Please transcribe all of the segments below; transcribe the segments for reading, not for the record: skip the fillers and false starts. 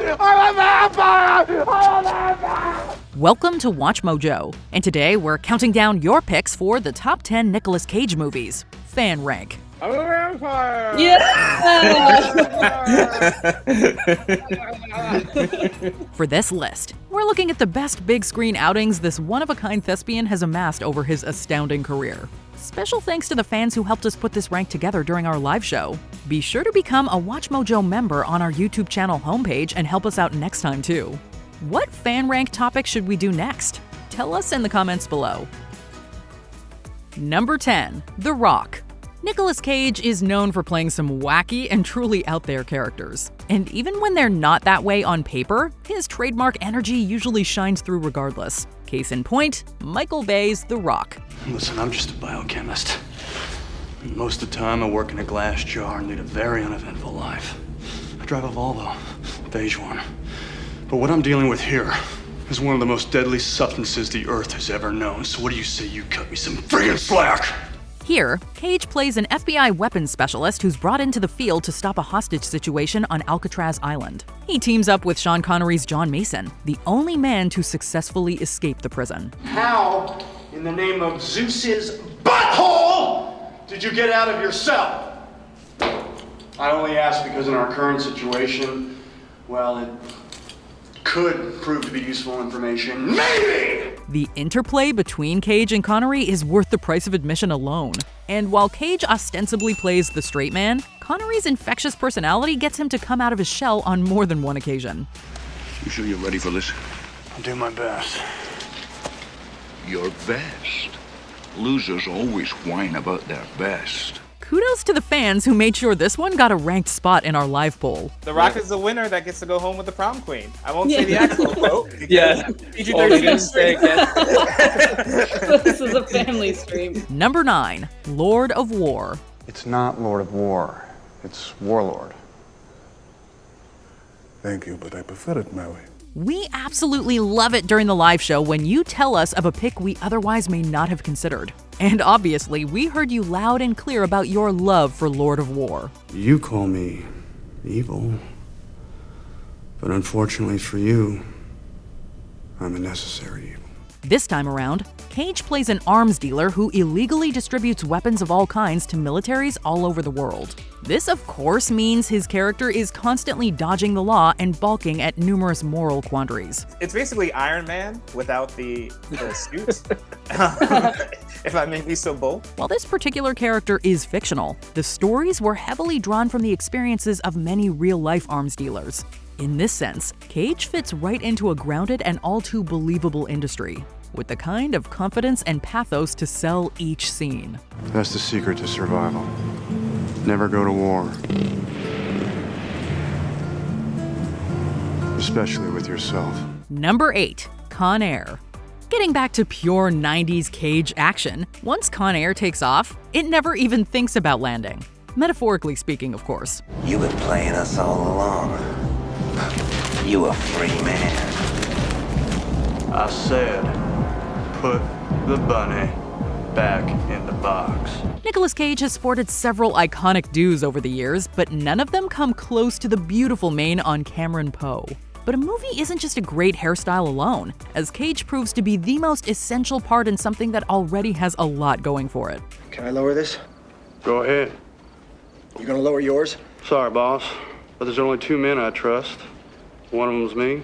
I'm a vampire! I'm a vampire! Welcome to Watch Mojo, and today we're counting down your picks for the top 10 Nicolas Cage movies. FanRank. I'm a vampire! For this list, we're looking at the best big screen outings this one-of-a-kind thespian has amassed over his astounding career. Special thanks to the fans who helped us put this rank together during our live show. Be sure to become a Watch Mojo member on our YouTube channel homepage and help us out next time too. What FanRank topic should we do next? Tell us in the comments below. Number 10. The Rock. Nicolas Cage is known for playing some wacky and truly out there characters. And even when they're not that way on paper, his trademark energy usually shines through regardless. Case in point, Michael Bay's The Rock. Listen, I'm just a biochemist. Most of the time I work in a glass jar and lead a very uneventful life. I drive a Volvo, beige one. But what I'm dealing with here is one of the most deadly substances the Earth has ever known. So what do you say you cut me some friggin' slack? Here, Cage plays an FBI weapons specialist who's brought into the field to stop a hostage situation on Alcatraz Island. He teams up with Sean Connery's John Mason, the only man to successfully escape the prison. How, in the name of Zeus's butthole, did you get out of your cell? I only ask because in our current situation, well, it could prove to be useful information. Maybe! The interplay between Cage and Connery is worth the price of admission alone. And while Cage ostensibly plays the straight man, Connery's infectious personality gets him to come out of his shell on more than one occasion. You sure you're ready for this? I'll do my best. Your best. Losers always whine about their best. Kudos to the fans who made sure this one got a ranked spot in our live poll. The Rock is the winner that gets to go home with the prom queen. I won't say the actual quote. Yeah. PG-13 Stay again. This is a family stream. Number 9. Lord of War. It's not Lord of War. It's Warlord. Thank you, but I prefer it my way. We absolutely love it during the live show when you tell us of a pick we otherwise may not have considered. And obviously, we heard you loud and clear about your love for Lord of War. You call me evil, but unfortunately for you, I'm a necessary evil. This time around, Cage plays an arms dealer who illegally distributes weapons of all kinds to militaries all over the world. This, of course, means his character is constantly dodging the law and balking at numerous moral quandaries. It's basically Iron Man without the suit, if I may be so bold. While this particular character is fictional, the stories were heavily drawn from the experiences of many real-life arms dealers. In this sense, Cage fits right into a grounded and all-too believable industry, with the kind of confidence and pathos to sell each scene. That's the secret to survival. Never go to war. Especially with yourself. Number 8. Con Air. Getting back to pure 90s Cage action, once Con Air takes off, it never even thinks about landing. Metaphorically speaking, of course. You've been playing us all along. You a free man. I said, put the bunny back in the box. Nicolas Cage has sported several iconic do's over the years, but none of them come close to the beautiful mane on Cameron Poe. But a movie isn't just a great hairstyle alone, as Cage proves to be the most essential part in something that already has a lot going for it. Can I lower this? Go ahead. You gonna lower yours? Sorry, boss, but there's only 2 men I trust. One of them's me,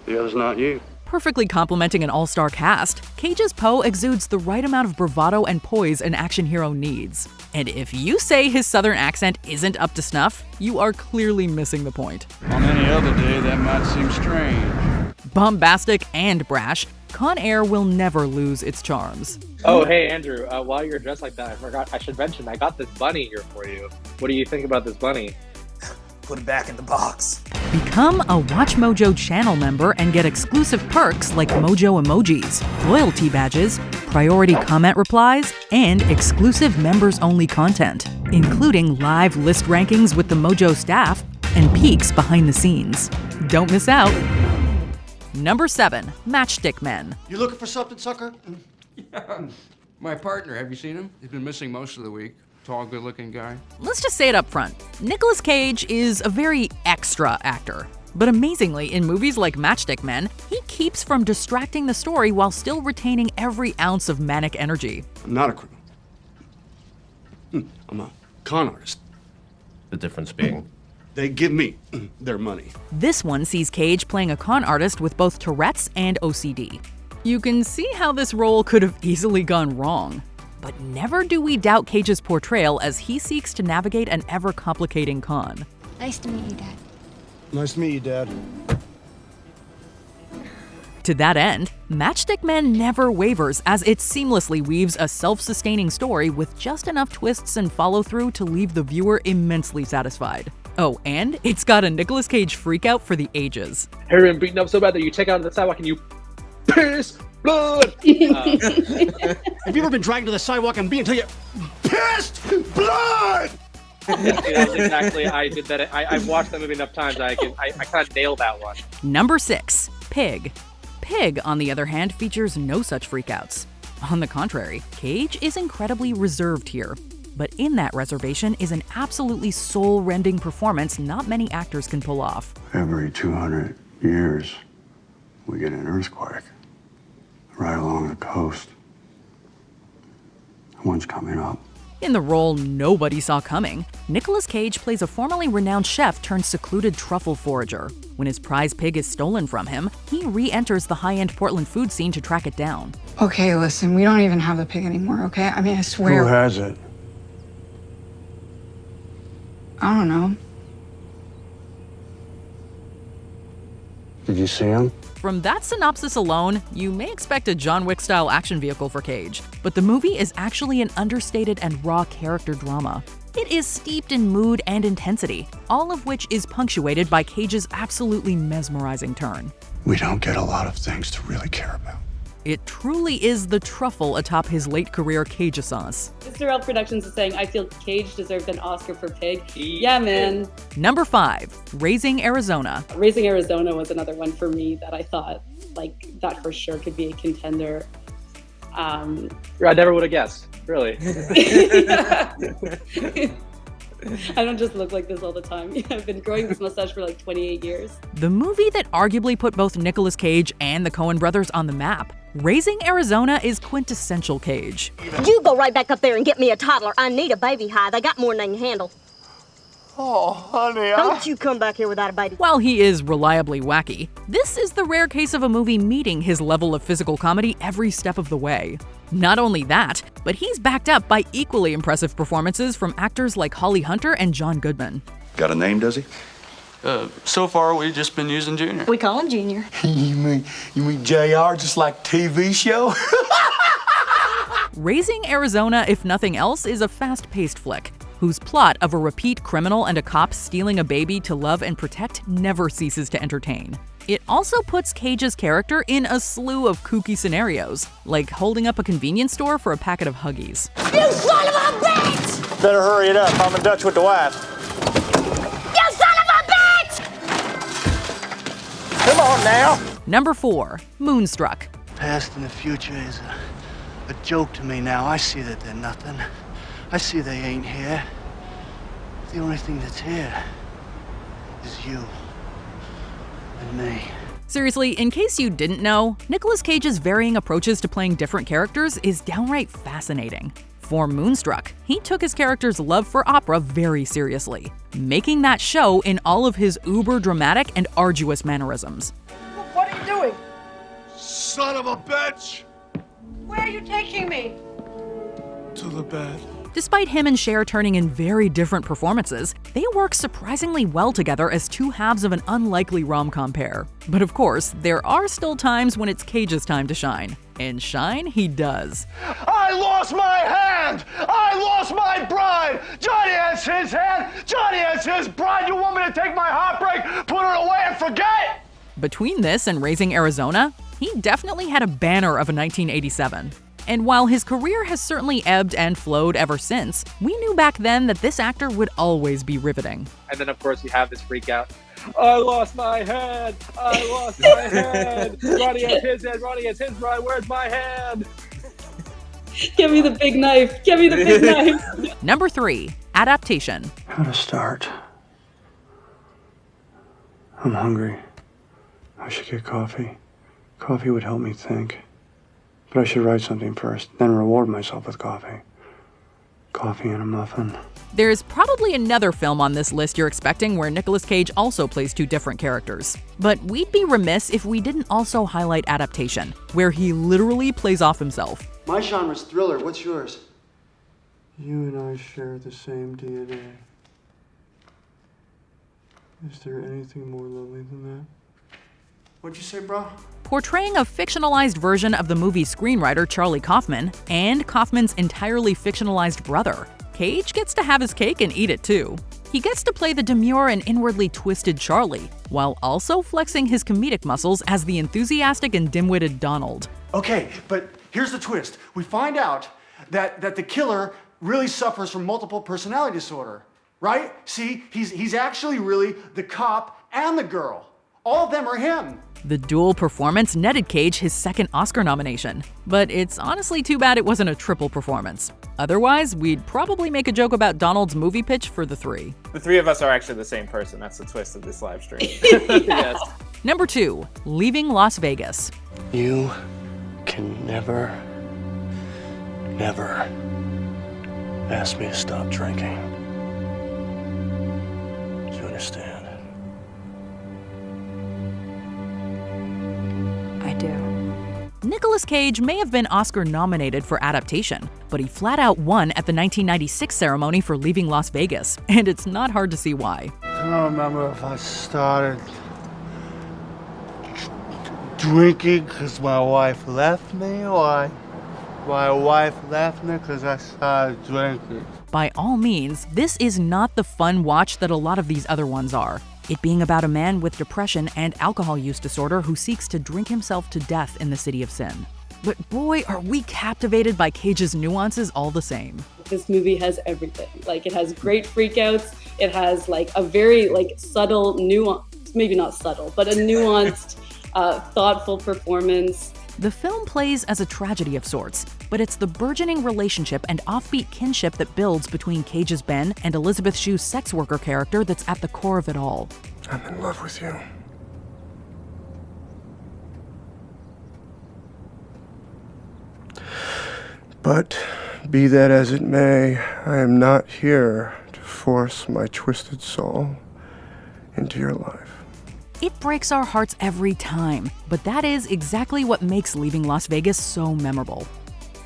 the other's not you. Perfectly complementing an all-star cast, Cage's Poe exudes the right amount of bravado and poise an action hero needs. And if you say his southern accent isn't up to snuff, you are clearly missing the point. On any other day, that might seem strange. Bombastic and brash, Con Air will never lose its charms. Oh, hey, Andrew, while you're dressed like that, I should mention, I got this bunny here for you. What do you think about this bunny? Put it back in the box. Become a Watch Mojo channel member and get exclusive perks like Mojo emojis, loyalty badges, priority comment replies, and exclusive members-only content, including live list rankings with the Mojo staff and peeks behind the scenes. Don't miss out. Number 7. Matchstick Men. You looking for something, sucker? Yeah, my partner, have you seen him? He's been missing most of the week. Tall, good-looking guy. Let's just say it up front. Nicolas Cage is a very extra actor. But amazingly, in movies like Matchstick Men, he keeps from distracting the story while still retaining every ounce of manic energy. I'm not a criminal. I'm a con artist. The difference being? They give me their money. This one sees Cage playing a con artist with both Tourette's and OCD. You can see how this role could have easily gone wrong. But never do we doubt Cage's portrayal as he seeks to navigate an ever-complicating con. Nice to meet you, Dad. Nice to meet you, Dad. To that end, Matchstick Men never wavers as it seamlessly weaves a self-sustaining story with just enough twists and follow-through to leave the viewer immensely satisfied. Oh, and it's got a Nicolas Cage freakout for the ages. Have you been beaten up so bad that you take out on the sidewalk and you piss blood? Have you ever been dragged to the sidewalk and beat until you pissed blood? Exactly. I did that. I've watched that movie enough times. I kind of nailed that one. Number 6, Pig. Pig, on the other hand, features no such freakouts. On the contrary, Cage is incredibly reserved here. But in that reservation is an absolutely soul-rending performance not many actors can pull off. Every 200 years, we get an earthquake right along the coast. One's coming up. In the role nobody saw coming, Nicolas Cage plays a formerly renowned chef turned secluded truffle forager. When his prize pig is stolen from him, he re-enters the high-end Portland food scene to track it down. Okay, listen, we don't even have the pig anymore, okay? I mean, I swear. Who has it? I don't know. Did you see him? From that synopsis alone, you may expect a John Wick-style action vehicle for Cage, but the movie is actually an understated and raw character drama. It is steeped in mood and intensity, all of which is punctuated by Cage's absolutely mesmerizing turn. We don't get a lot of things to really care about. It truly is the truffle atop his late career Cage-a-sauce. Mr. L Productions is saying, I feel Cage deserved an Oscar for Pig. Yeah, man. Number 5, Raising Arizona. Raising Arizona was another one for me that I thought, like, that for sure could be a contender. I never would have guessed, really. I don't just look like this all the time. I've been growing this mustache for like 28 years. The movie that arguably put both Nicolas Cage and the Coen brothers on the map. Raising Arizona is quintessential Cage. You go right back up there and get me a toddler. I need a baby high. They got more than they can handle. Oh, honey, Don't you come back here without a baby. While he is reliably wacky, this is the rare case of a movie meeting his level of physical comedy every step of the way. Not only that, but he's backed up by equally impressive performances from actors like Holly Hunter and John Goodman. Got a name, does he? So far, we've just been using Junior. We call him Junior. You mean JR, just like TV show? Raising Arizona, if nothing else, is a fast-paced flick, whose plot of a repeat criminal and a cop stealing a baby to love and protect never ceases to entertain. It also puts Cage's character in a slew of kooky scenarios, like holding up a convenience store for a packet of Huggies. You son of a bitch! Better hurry it up. I'm in Dutch with the wife. You son of a bitch! Come on now. Number 4, Moonstruck. Past and the future is a joke to me now. I see that they're nothing. I see they ain't here. The only thing that's here is you and me. Seriously, in case you didn't know, Nicolas Cage's varying approaches to playing different characters is downright fascinating. For Moonstruck, he took his character's love for opera very seriously, making that show in all of his uber-dramatic and arduous mannerisms. What are you doing? Son of a bitch! Where are you taking me? To the bed. Despite him and Cher turning in very different performances, they work surprisingly well together as two halves of an unlikely rom-com pair. But of course, there are still times when it's Cage's time to shine. And shine he does. I lost my hand! I lost my bride! Johnny has his hand! Johnny has his bride! You want me to take my heartbreak, put her away and forget? Between this and Raising Arizona, he definitely had a banner of a 1987. And while his career has certainly ebbed and flowed ever since, we knew back then that this actor would always be riveting. And then, of course, you have this freak out. I lost my head! I lost my head! Ronnie has his head, Ronnie has his bride, where's my hand? Give me the big knife. Give me the big knife. Number 3, Adaptation. How to start I'm hungry. I should get coffee. Coffee would help me think. But I should write something first, then reward myself with coffee. Coffee and a muffin. There's probably another film on this list you're expecting where Nicolas Cage also plays two different characters. But we'd be remiss if we didn't also highlight Adaptation, where he literally plays off himself. My genre's thriller. What's yours? You and I share the same DNA. Is there anything more lovely than that? What'd you say, bro? Portraying a fictionalized version of the movie's screenwriter Charlie Kaufman and Kaufman's entirely fictionalized brother, Cage gets to have his cake and eat it too. He gets to play the demure and inwardly twisted Charlie, while also flexing his comedic muscles as the enthusiastic and dim-witted Donald. Okay, but here's the twist. We find out that the killer really suffers from multiple personality disorder, right? See, he's actually really the cop and the girl. All of them are him. The dual performance netted Cage his second Oscar nomination. But it's honestly too bad it wasn't a triple performance. Otherwise, we'd probably make a joke about Donald's movie pitch for the three. The three of us are actually the same person. That's the twist of this live stream. Yes. Number 2, Leaving Las Vegas. You can never ask me to stop drinking. Do you understand? I do. Nicolas Cage may have been Oscar nominated for Adaptation, but he flat out won at the 1996 ceremony for Leaving Las Vegas, and it's not hard to see why. I don't remember if I started drinking because my wife left me, or my wife left me because I started drinking. By all means, this is not the fun watch that a lot of these other ones are. It being about a man with depression and alcohol use disorder who seeks to drink himself to death in the city of sin. But boy, are we captivated by Cage's nuances all the same. This movie has everything. Like, it has great freakouts. It has like a very subtle nuance, maybe not subtle, but a nuanced, thoughtful performance. The film plays as a tragedy of sorts, but it's the burgeoning relationship and offbeat kinship that builds between Cage's Ben and Elizabeth Shue's sex worker character that's at the core of it all. I'm in love with you. But be that as it may, I am not here to force my twisted soul into your life. It breaks our hearts every time, but that is exactly what makes Leaving Las Vegas so memorable.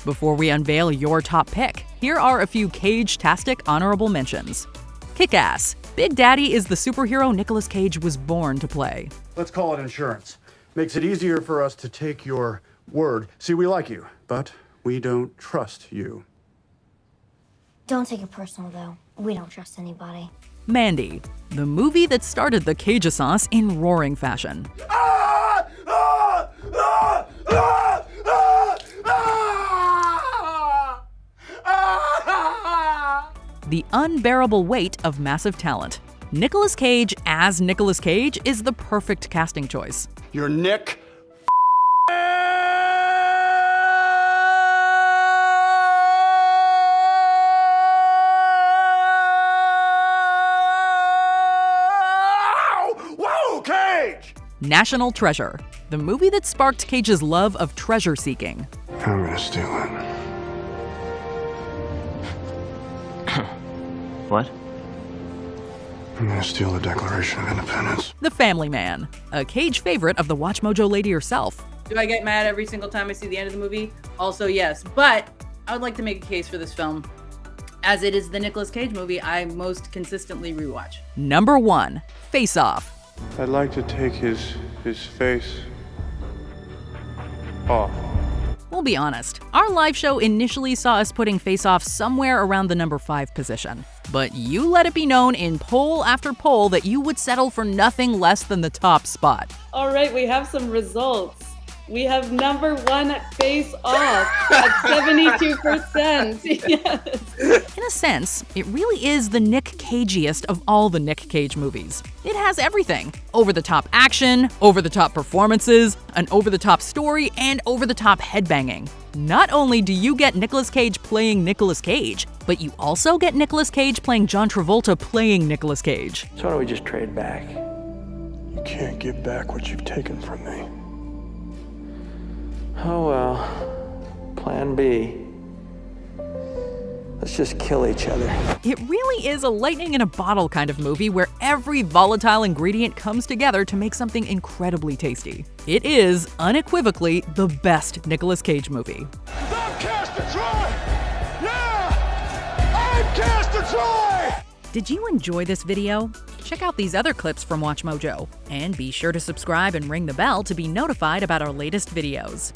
Before we unveil your top pick, here are a few Cage-tastic honorable mentions. Kick-Ass. Big Daddy is the superhero Nicolas Cage was born to play. Let's call it insurance. Makes it easier for us to take your word. See, we like you, but we don't trust you. Don't take it personal, though. We don't trust anybody. Mandy. The movie that started the Cage-assance in roaring fashion. The unbearable weight of massive talent. Nicolas Cage as Nicolas Cage is the perfect casting choice. You're Nick. Whoa, Cage! National Treasure. The movie that sparked Cage's love of treasure seeking. I'm gonna steal it. What? I'm gonna steal the Declaration of Independence. The Family Man. A Cage favorite of the WatchMojo lady herself. Do I get mad every single time I see the end of the movie? Also, yes. But I would like to make a case for this film, as it is the Nicolas Cage movie I most consistently rewatch. Number 1. Face Off. I'd like to take his face off. We'll be honest, our live show initially saw us putting Face Off somewhere around the number 5 position. But you let it be known in poll after poll that you would settle for nothing less than the top spot. All right, we have some results. We have number 1 Face Off at 72%. Yes. In a sense, it really is the Nick Cageiest of all the Nick Cage movies. It has everything. Over-the-top action, over-the-top performances, an over-the-top story, and over-the-top headbanging. Not only do you get Nicolas Cage playing Nicolas Cage, but you also get Nicolas Cage playing John Travolta playing Nicolas Cage. So why don't we just trade back? You can't give back what you've taken from me. Oh well. Plan B. Let's just kill each other. It really is a lightning in a bottle kind of movie where every volatile ingredient comes together to make something incredibly tasty. It is, unequivocally, the best Nicolas Cage movie. I'm cast to try! Yeah! I'm cast to try! Did you enjoy this video? Check out these other clips from WatchMojo, and be sure to subscribe and ring the bell to be notified about our latest videos.